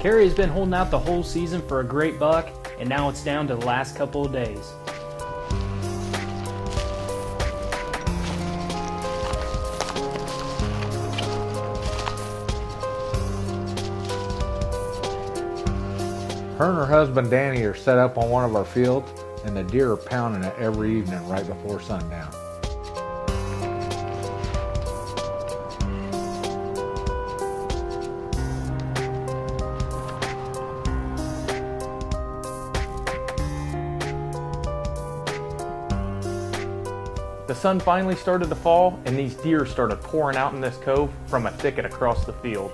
Kerri has been holding out the whole season for a great buck, and now it's down to the last couple of days. Her and her husband Danny are set up on one of our fields, and the deer are pounding it every evening right before sundown. The sun finally started to fall, and these deer started pouring out in this cove from a thicket across the field.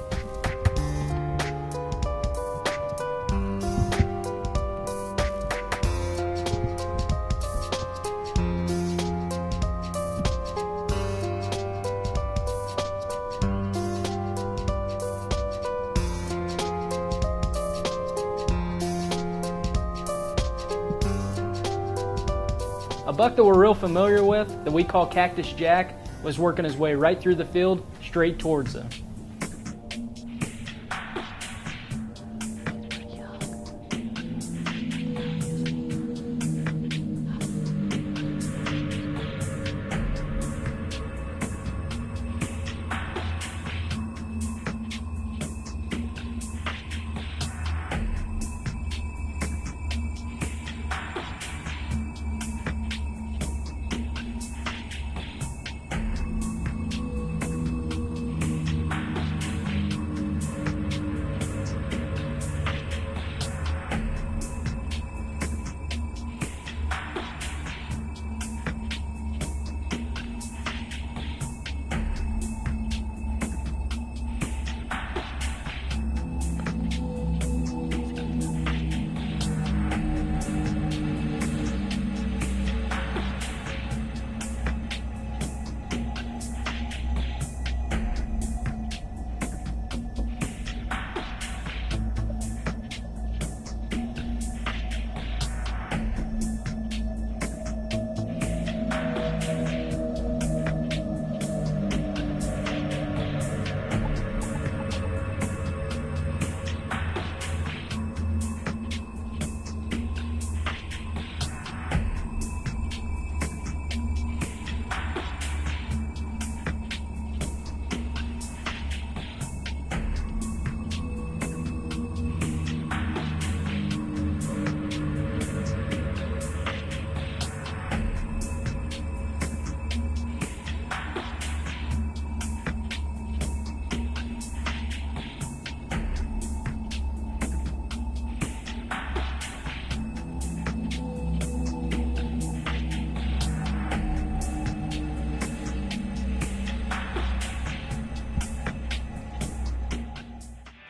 A buck that we're real familiar with, that we call Cactus Jack, was working his way right through the field, straight towards them.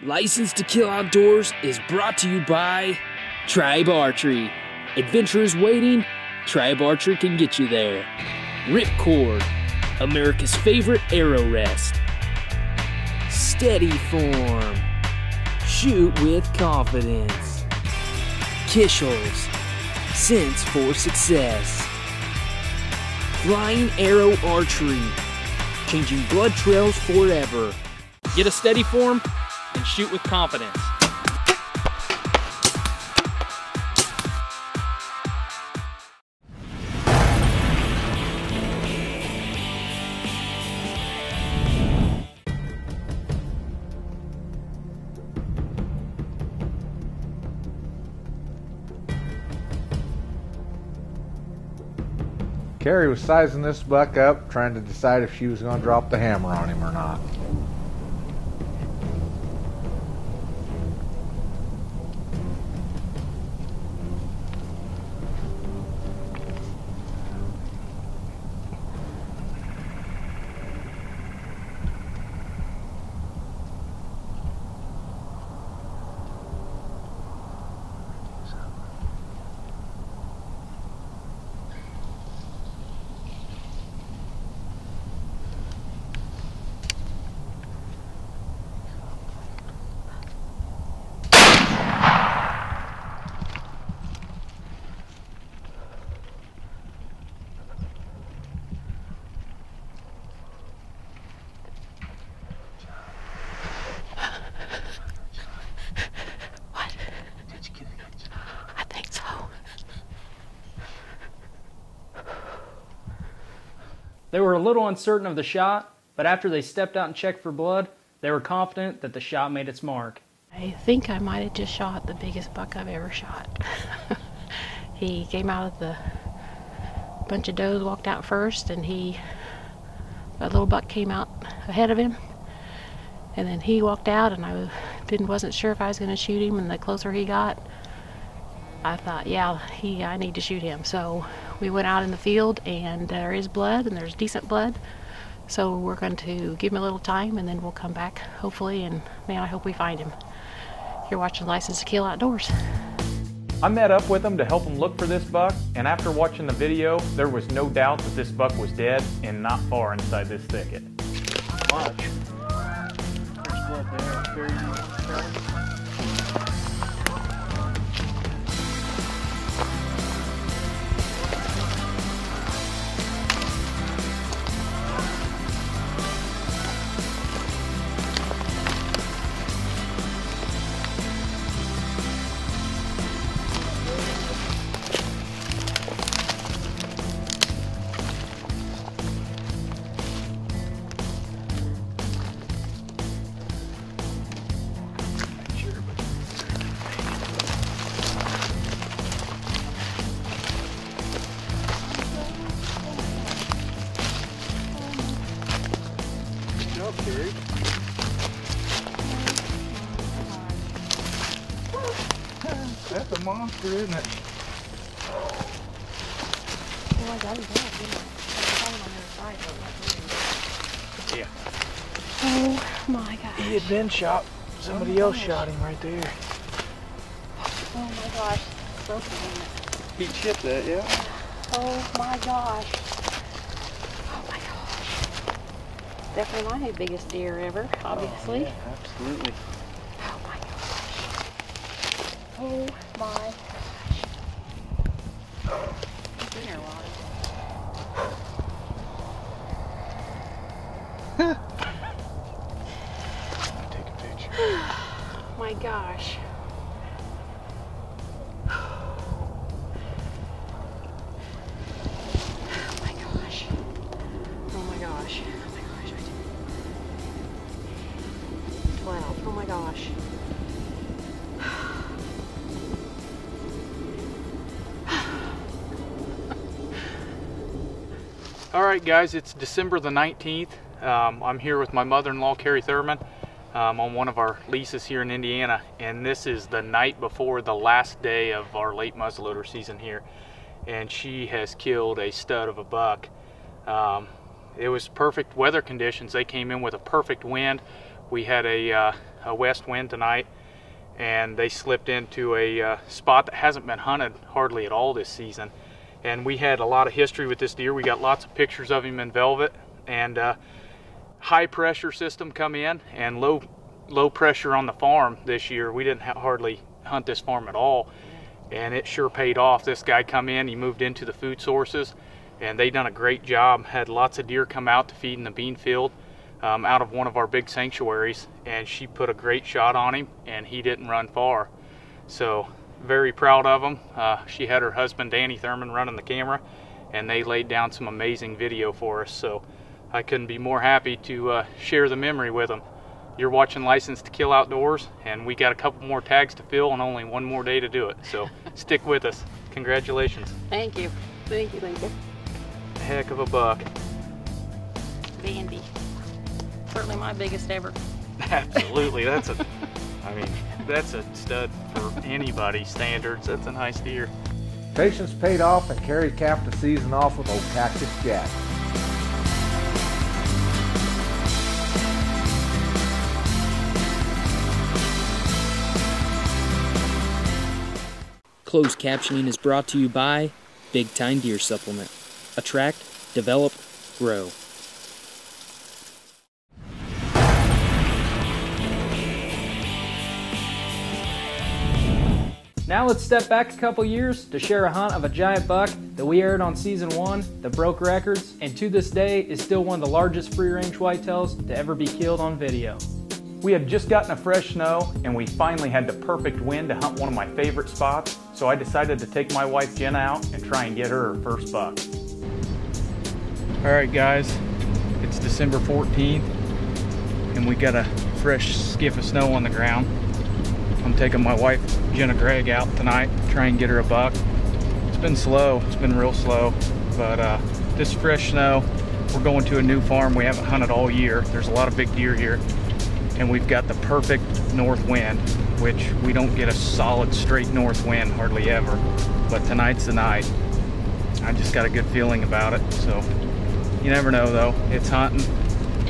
License to Kill Outdoors is brought to you by Tribe Archery. Adventure is waiting. Tribe Archery can get you there. Ripcord, America's favorite arrow rest. Steady Form, shoot with confidence. Kishels, sense for success. Flying Arrow Archery, changing blood trails forever. Get a Steady Form and shoot with confidence. Kerri was sizing this buck up, trying to decide if she was going to drop the hammer on him or not. They were a little uncertain of the shot, but after they stepped out and checked for blood, they were confident that the shot made its mark. I think I might have just shot the biggest buck I've ever shot. He came out of the bunch of does, walked out first, and a little buck came out ahead of him. And then he walked out, and I wasn't sure if I was going to shoot him, and the closer he got, I thought, yeah, I need to shoot him. So we went out in the field, and there is blood, and there's decent blood. So we're going to give him a little time, and then we'll come back, hopefully, and man, I hope we find him. You're watching License to Kill Outdoors. I met up with him to help him look for this buck, and after watching the video, there was no doubt that this buck was dead and not far inside this thicket. Watch. There's blood there. Very nice. Kerri. That's a monster, isn't it? Well, I got him back, didn't I? On the other side, but Yeah. oh my gosh. He had been shot. Somebody else shot him right there. Oh my gosh. Broken in it. He chipped that, yeah. Oh my gosh. Oh my gosh. Definitely my biggest deer ever, obviously. Oh, yeah, absolutely. Oh my gosh. Oh my gosh. He's been there a while. Take a picture. Oh my gosh. Oh my gosh. Oh my gosh. Oh my gosh. 12. Oh my gosh. All right, guys, it's December the 19th. I'm here with my mother-in-law, Kerri Thurman, on one of our leases here in Indiana, and this is the night before the last day of our late muzzleloader season here, and she has killed a stud of a buck. It was perfect weather conditions. They came in with a perfect wind. We had a west wind tonight, and they slipped into a spot that hasn't been hunted hardly at all this season. And we had a lot of history with this deer. We got lots of pictures of him in velvet, and high pressure system come in and low pressure on the farm this year. We didn't hardly hunt this farm at all, and it sure paid off. This guy come in, he moved into the food sources, and they done a great job. Had lots of deer come out to feed in the bean field out of one of our big sanctuaries, and she put a great shot on him, and he didn't run far. So very proud of them. She had her husband Danny Thurman running the camera, and they laid down some amazing video for us. So I couldn't be more happy to share the memory with them. You're watching License to Kill Outdoors, and we got a couple more tags to fill and only one more day to do it. So stick with us. Congratulations. Thank you. Thank you, thank you. Heck of a buck. Dandy. Certainly my biggest ever. Absolutely. That's a stud for anybody's standards. That's a nice deer. Patience paid off, and Kerri capped the season off with old Cactus Jack. Closed captioning is brought to you by Big Time Deer Supplement. Attract, develop, grow. Now let's step back a couple years to share a hunt of a giant buck that we aired on season 1 that broke records, and to this day is still one of the largest free-range whitetails to ever be killed on video. We had just gotten a fresh snow, and we finally had the perfect wind to hunt one of my favorite spots, so I decided to take my wife Jenna out and try and get her first buck. Alright guys, it's December 14th and we got a fresh skiff of snow on the ground. I'm taking my wife Jenna Gregg out tonight, try and get her a buck. It's been slow, it's been real slow, but this fresh snow, we're going to a new farm we haven't hunted all year. There's a lot of big deer here and we've got the perfect north wind, which we don't get a solid straight north wind hardly ever, but tonight's the night. I just got a good feeling about it, so you never know though. It's hunting.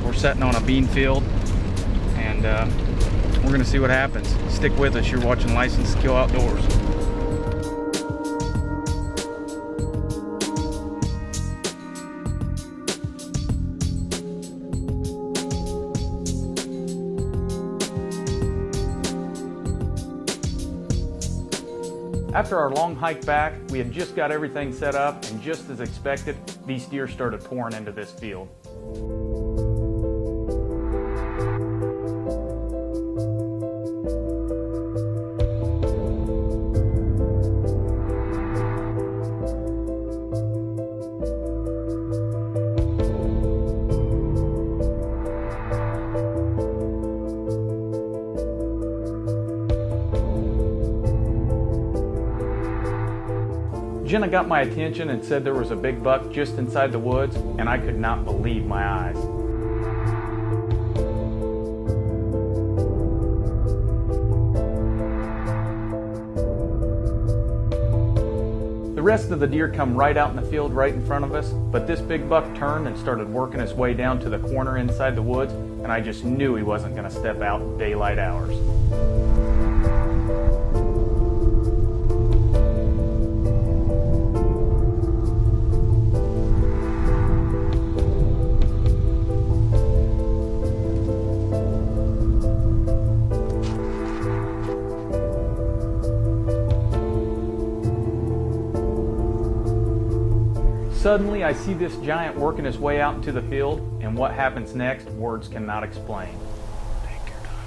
We're sitting on a bean field and we're gonna see what happens. Stick with us. You're watching License to Kill Outdoors. After our long hike back, we had just got everything set up, and just as expected, these deer started pouring into this field. Jenna got my attention and said there was a big buck just inside the woods, and I could not believe my eyes. The rest of the deer come right out in the field right in front of us, but this big buck turned and started working his way down to the corner inside the woods, and I just knew he wasn't going to step out in daylight hours. Suddenly, I see this giant working his way out into the field, and what happens next, words cannot explain. Take your time.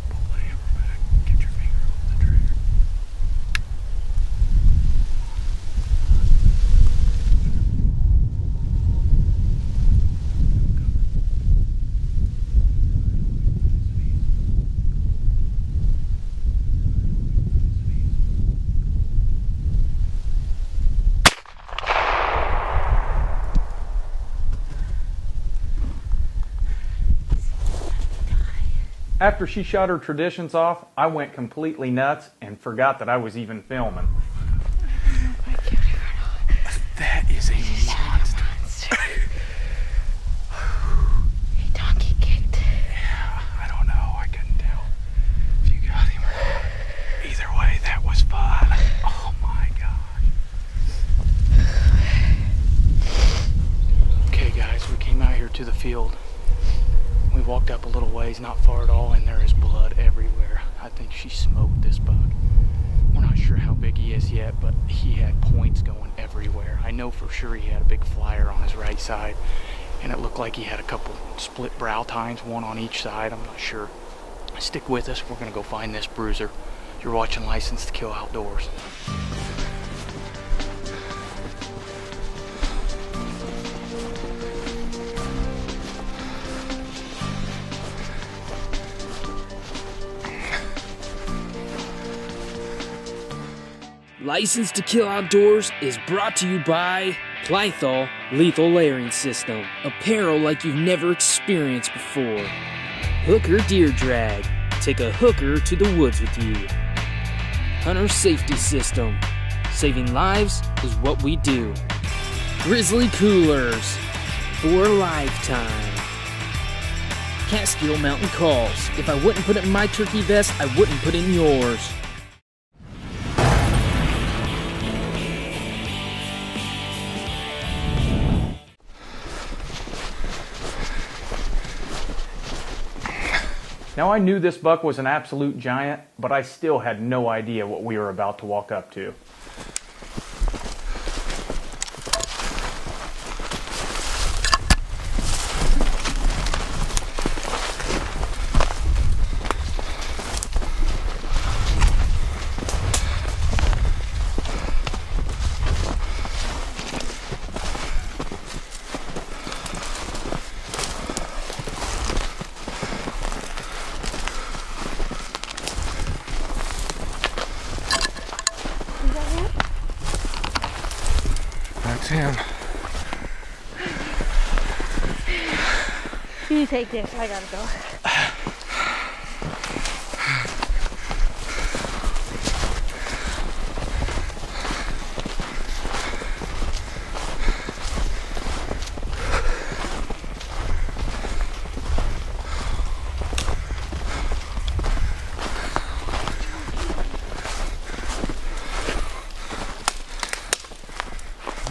Pull the hammer back. Get your finger off the trigger. After she shot her traditions off, I went completely nuts and forgot that I was even filming. That is a monster. He donkey kicked. Yeah, I don't know. I couldn't tell if you got him or not. Either way, that was fun. Oh my gosh. Okay guys, we came out here to the field. We walked up a little ways, not far at all, and there is blood everywhere. I think she smoked this buck. We're not sure how big he is yet, but he had points going everywhere. I know for sure he had a big flyer on his right side, and it looked like he had a couple split brow tines, one on each side. I'm not sure. Stick with us. We're going to go find this bruiser. You're watching License to Kill Outdoors. License to Kill Outdoors is brought to you by Whitetail Lethal Layering System. Apparel like you've never experienced before. Hooker Deer Drag. Take a hooker to the woods with you. Hunter Safety System. Saving lives is what we do. Grizzly Coolers. For a lifetime. Catskill Mountain Calls. If I wouldn't put it in my turkey vest, I wouldn't put it in yours. Now I knew this buck was an absolute giant, but I still had no idea what we were about to walk up to. You take this. I gotta go.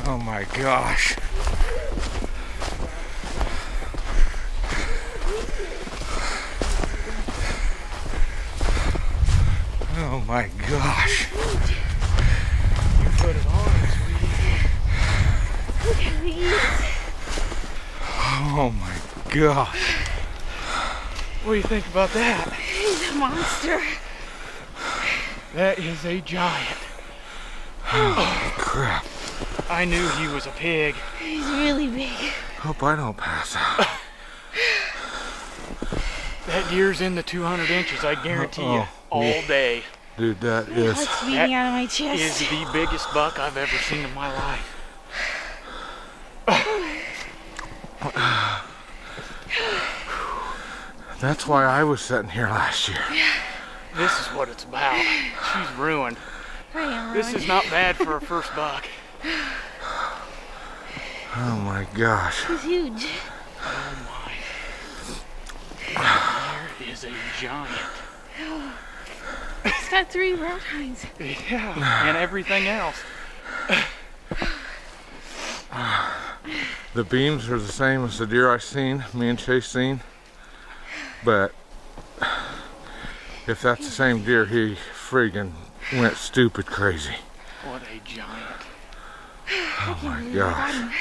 Oh my gosh. Oh my gosh. You put it on, sweetie. Look at these. Oh my gosh. What do you think about that? He's a monster. That is a giant. Oh crap. I knew he was a pig. He's really big. Hope I don't pass out. That deer's in the 200 inches, I guarantee you, all day. Dude, that My is... heart's beating out of my chest. Is the biggest buck I've ever seen in my life. That's why I was sitting here last year. This is what it's about. She's ruined. I am This ruined. is not bad for a first buck. Oh my gosh. He's huge. Oh my. There is a giant. He's got 3 brown tines. Yeah, and everything else. The beams are the same as the deer I seen, me and Chase seen. But if that's the same deer, he friggin' went stupid crazy. What a giant. Oh my gosh.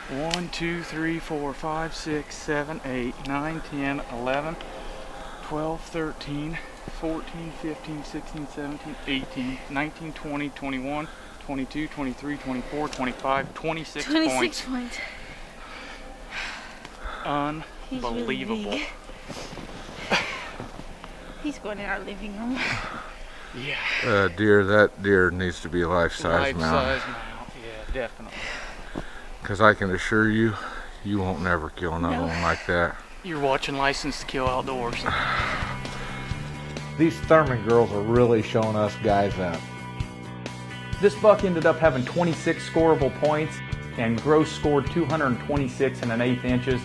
1, 2, 3, 4, 5, 6, 7, 8, 9, 10, 11, 12, 13, 14, 15, 16, 17, 18, 19, 20, 21, 22, 23, 24, 25, 26 points. 26 points. He's really Unbelievable. big. He's going in our living room. Yeah. That deer needs to be a life-size mount. Life-size mount. Yeah, definitely. Because I can assure you, you won't never kill another No. one like that. You're watching License to Kill Outdoors. These Thurman girls are really showing us guys up. This buck ended up having 26 scoreable points and gross scored 226 1/8 inches.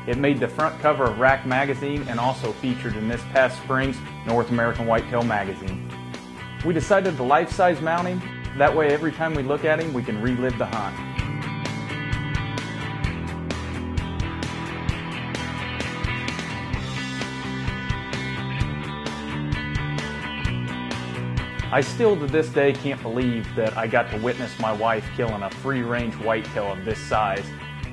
It made the front cover of Rack magazine and also featured in this past spring's North American Whitetail magazine. We decided to life-size mount him. That way every time we look at him, we can relive the hunt. I still to this day can't believe that I got to witness my wife killing a free-range whitetail of this size,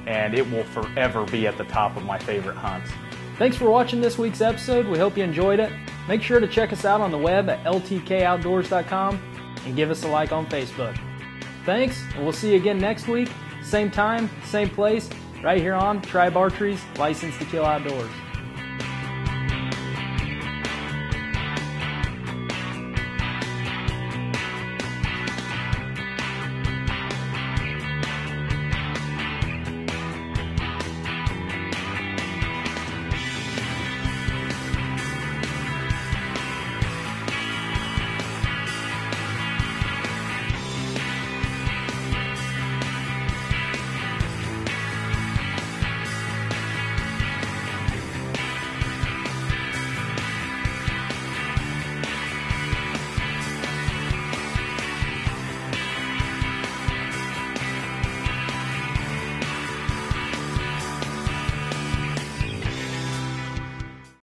and it will forever be at the top of my favorite hunts. Thanks for watching this week's episode. We hope you enjoyed it. Make sure to check us out on the web at ltkoutdoors.com and give us a like on Facebook. Thanks, and we'll see you again next week. Same time, same place, right here on Tribe Archery's License to Kill Outdoors.